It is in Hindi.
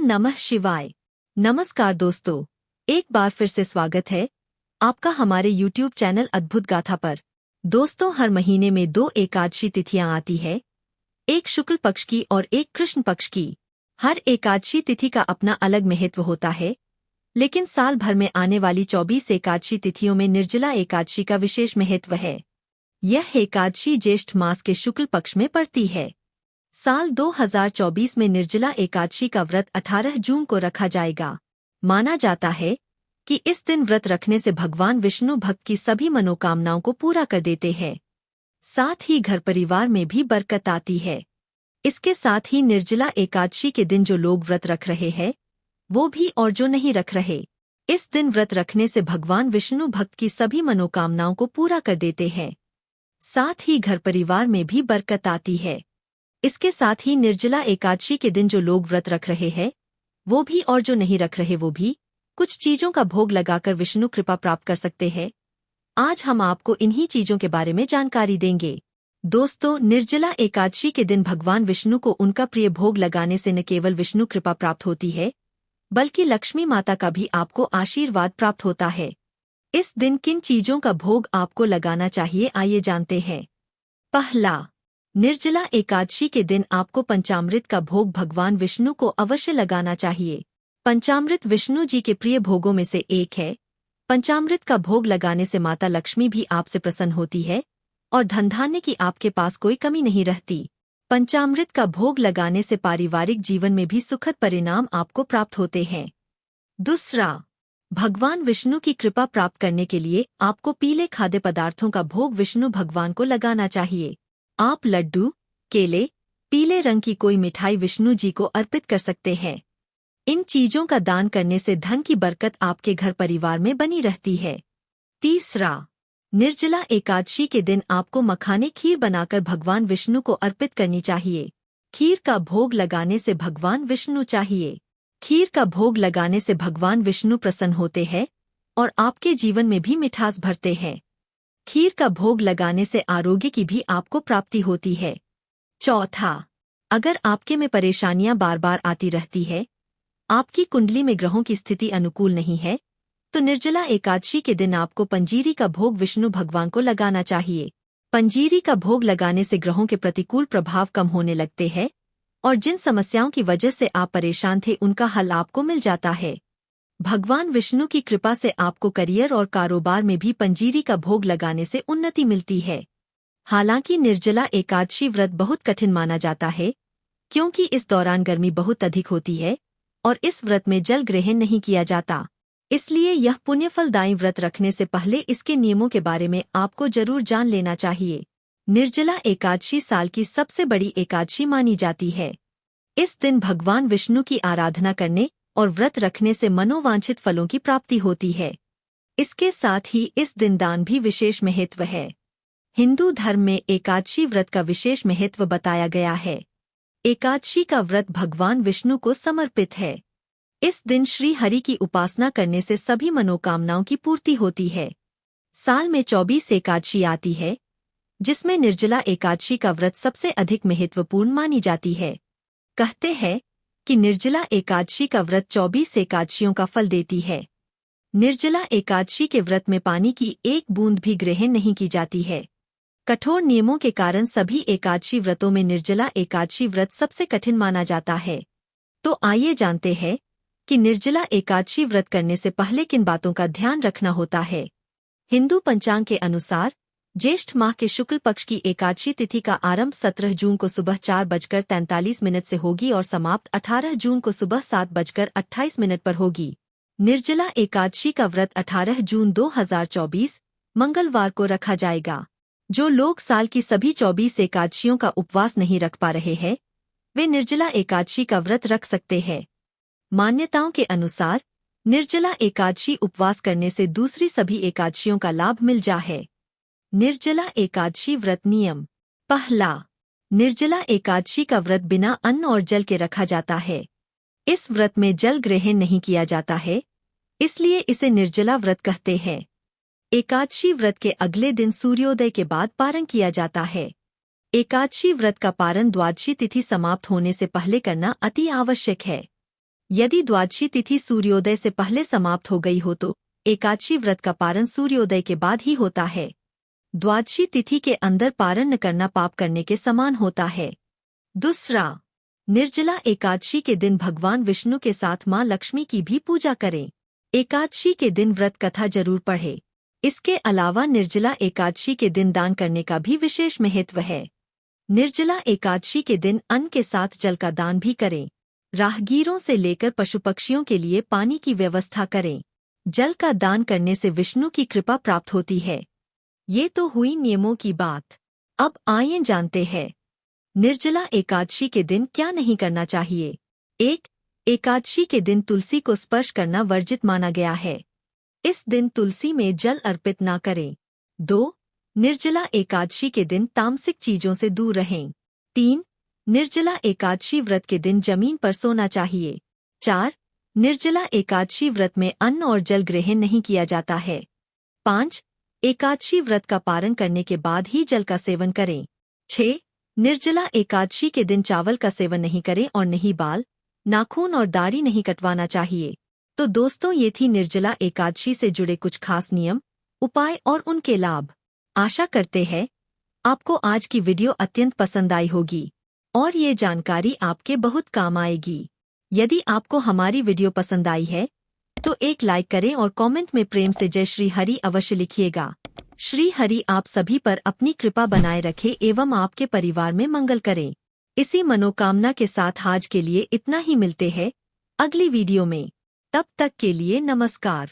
नमः शिवाय। नमस्कार दोस्तों, एक बार फिर से स्वागत है आपका हमारे YouTube चैनल अद्भुत गाथा पर। दोस्तों, हर महीने में 2 एकादशी तिथियां आती है, एक शुक्ल पक्ष की और एक कृष्ण पक्ष की। हर एकादशी तिथि का अपना अलग महत्व होता है, लेकिन साल भर में आने वाली 24 एकादशी तिथियों में निर्जला एकादशी का विशेष महत्व है। यह एकादशी ज्येष्ठ मास के शुक्ल पक्ष में पड़ती है। साल 2024 में निर्जला एकादशी का व्रत 18 जून को रखा जाएगा। माना जाता है कि इस दिन व्रत रखने से भगवान विष्णु भक्त की सभी मनोकामनाओं को पूरा कर देते हैं। साथ ही घर परिवार में भी बरकत आती है। इसके साथ ही निर्जला एकादशी के दिन जो लोग व्रत रख रहे हैं, वो भी और जो नहीं रख रहे, इस दिन व्रत रखने से भगवान विष्णु भक्त की सभी मनोकामनाओं को पूरा कर देते हैं। साथ ही घर परिवार में भी बरकत आती है। इसके साथ ही निर्जला एकादशी के दिन जो लोग व्रत रख रहे हैं, वो भी और जो नहीं रख रहे वो भी कुछ चीजों का भोग लगाकर विष्णु कृपा प्राप्त कर सकते हैं। आज हम आपको इन्हीं चीजों के बारे में जानकारी देंगे। दोस्तों, निर्जला एकादशी के दिन भगवान विष्णु को उनका प्रिय भोग लगाने से न केवल विष्णु कृपा प्राप्त होती है, बल्कि लक्ष्मी माता का भी आपको आशीर्वाद प्राप्त होता है। इस दिन किन चीजों का भोग आपको लगाना चाहिए, आइए जानते हैं। पहला, निर्जला एकादशी के दिन आपको पंचामृत का भोग भगवान विष्णु को अवश्य लगाना चाहिए। पंचामृत विष्णु जी के प्रिय भोगों में से एक है। पंचामृत का भोग लगाने से माता लक्ष्मी भी आपसे प्रसन्न होती है और धन धान्य की आपके पास कोई कमी नहीं रहती। पंचामृत का भोग लगाने से पारिवारिक जीवन में भी सुखद परिणाम आपको प्राप्त होते हैं। दूसरा, भगवान विष्णु की कृपा प्राप्त करने के लिए आपको पीले खाद्य पदार्थों का भोग विष्णु भगवान को लगाना चाहिए। आप लड्डू, केले, पीले रंग की कोई मिठाई विष्णु जी को अर्पित कर सकते हैं। इन चीजों का दान करने से धन की बरकत आपके घर परिवार में बनी रहती है। तीसरा, निर्जला एकादशी के दिन आपको मखाने खीर बनाकर भगवान विष्णु को अर्पित करनी चाहिए। खीर का भोग लगाने से भगवान विष्णु चाहिए। खीर का भोग लगाने से भगवान विष्णु प्रसन्न होते हैं और आपके जीवन में भी मिठास भरते हैं। खीर का भोग लगाने से आरोग्य की भी आपको प्राप्ति होती है। चौथा, अगर आपके में परेशानियां बार बार आती रहती है, आपकी कुंडली में ग्रहों की स्थिति अनुकूल नहीं है, तो निर्जला एकादशी के दिन आपको पंजीरी का भोग विष्णु भगवान को लगाना चाहिए। पंजीरी का भोग लगाने से ग्रहों के प्रतिकूल प्रभाव कम होने लगते हैं और जिन समस्याओं की वजह से आप परेशान थे उनका हल आपको मिल जाता है। भगवान विष्णु की कृपा से आपको करियर और कारोबार में भी पंजीरी का भोग लगाने से उन्नति मिलती है। हालांकि निर्जला एकादशी व्रत बहुत कठिन माना जाता है, क्योंकि इस दौरान गर्मी बहुत अधिक होती है और इस व्रत में जल ग्रहण नहीं किया जाता। इसलिए यह पुण्यफलदायी व्रत रखने से पहले इसके नियमों के बारे में आपको जरूर जान लेना चाहिए। निर्जला एकादशी साल की सबसे बड़ी एकादशी मानी जाती है। इस दिन भगवान विष्णु की आराधना करने और व्रत रखने से मनोवांछित फलों की प्राप्ति होती है। इसके साथ ही इस दिन दान भी विशेष महत्व है। हिंदू धर्म में एकादशी व्रत का विशेष महत्व बताया गया है। एकादशी का व्रत भगवान विष्णु को समर्पित है। इस दिन श्री हरि की उपासना करने से सभी मनोकामनाओं की पूर्ति होती है। साल में 24 एकादशी आती है, जिसमें निर्जला एकादशी का व्रत सबसे अधिक महत्वपूर्ण मानी जाती है। कहते हैं कि निर्जला एकादशी का व्रत 24 एकादशियों का फल देती है। निर्जला एकादशी के व्रत में पानी की एक बूंद भी ग्रहण नहीं की जाती है। कठोर नियमों के कारण सभी एकादशी व्रतों में निर्जला एकादशी व्रत सबसे कठिन माना जाता है। तो आइए जानते हैं कि निर्जला एकादशी व्रत करने से पहले किन बातों का ध्यान रखना होता है। हिंदू पंचांग के अनुसार ज्येष्ठ माह के शुक्ल पक्ष की एकादशी तिथि का आरंभ 17 जून को सुबह 4:43 से होगी और समाप्त 18 जून को सुबह 7:28 पर होगी। निर्जला एकादशी का व्रत 18 जून 2024 मंगलवार को रखा जाएगा। जो लोग साल की सभी 24 एकादशियों का उपवास नहीं रख पा रहे हैं, वे निर्जला एकादशी का व्रत रख सकते हैं। मान्यताओं के अनुसार निर्जला एकादशी उपवास करने से दूसरी सभी एकादशियों का लाभ मिल जा है। निर्जला एकादशी व्रत नियम। पहला, निर्जला एकादशी का व्रत बिना अन्न और जल के रखा जाता है। इस व्रत में जल ग्रहण नहीं किया जाता है, इसलिए इसे निर्जला व्रत कहते हैं। एकादशी व्रत के अगले दिन सूर्योदय के बाद पारण किया जाता है। एकादशी व्रत का पारण द्वादशी तिथि समाप्त होने से पहले करना अति आवश्यक है। यदि द्वादशी तिथि सूर्योदय से पहले समाप्त हो गई हो तो एकादशी व्रत का पारण सूर्योदय के बाद ही होता है। द्वादशी तिथि के अंदर पारण न करना पाप करने के समान होता है। दूसरा, निर्जला एकादशी के दिन भगवान विष्णु के साथ मां लक्ष्मी की भी पूजा करें। एकादशी के दिन व्रत कथा जरूर पढ़े। इसके अलावा निर्जला एकादशी के दिन दान करने का भी विशेष महत्व है। निर्जला एकादशी के दिन अन्न के साथ जल का दान भी करें। राहगीरों से लेकर पशु पक्षियों के लिए पानी की व्यवस्था करें। जल का दान करने से विष्णु की कृपा प्राप्त होती है। ये तो हुई नियमों की बात। अब आइए जानते हैं निर्जला एकादशी के दिन क्या नहीं करना चाहिए। 1. एकादशी के दिन तुलसी को स्पर्श करना वर्जित माना गया है। इस दिन तुलसी में जल अर्पित ना करें। 2. निर्जला एकादशी के दिन तामसिक चीजों से दूर रहें। 3. निर्जला एकादशी व्रत के दिन जमीन पर सोना चाहिए। 4. निर्जला एकादशी व्रत में अन्न और जल ग्रहण नहीं किया जाता है। 5. एकादशी व्रत का पारण करने के बाद ही जल का सेवन करें। 6. निर्जला एकादशी के दिन चावल का सेवन नहीं करें और नहीं बाल, नाखून और दाढ़ी नहीं कटवाना चाहिए। तो दोस्तों, ये थी निर्जला एकादशी से जुड़े कुछ खास नियम, उपाय और उनके लाभ। आशा करते हैं आपको आज की वीडियो अत्यंत पसंद आई होगी और ये जानकारी आपके बहुत काम आएगी। यदि आपको हमारी वीडियो पसंद आई है तो एक लाइक करें और कमेंट में प्रेम से जय श्री हरि अवश्य लिखिएगा। श्री हरि आप सभी पर अपनी कृपा बनाए रखे एवं आपके परिवार में मंगल करें। इसी मनोकामना के साथ आज के लिए इतना ही। मिलते हैं अगली वीडियो में। तब तक के लिए नमस्कार।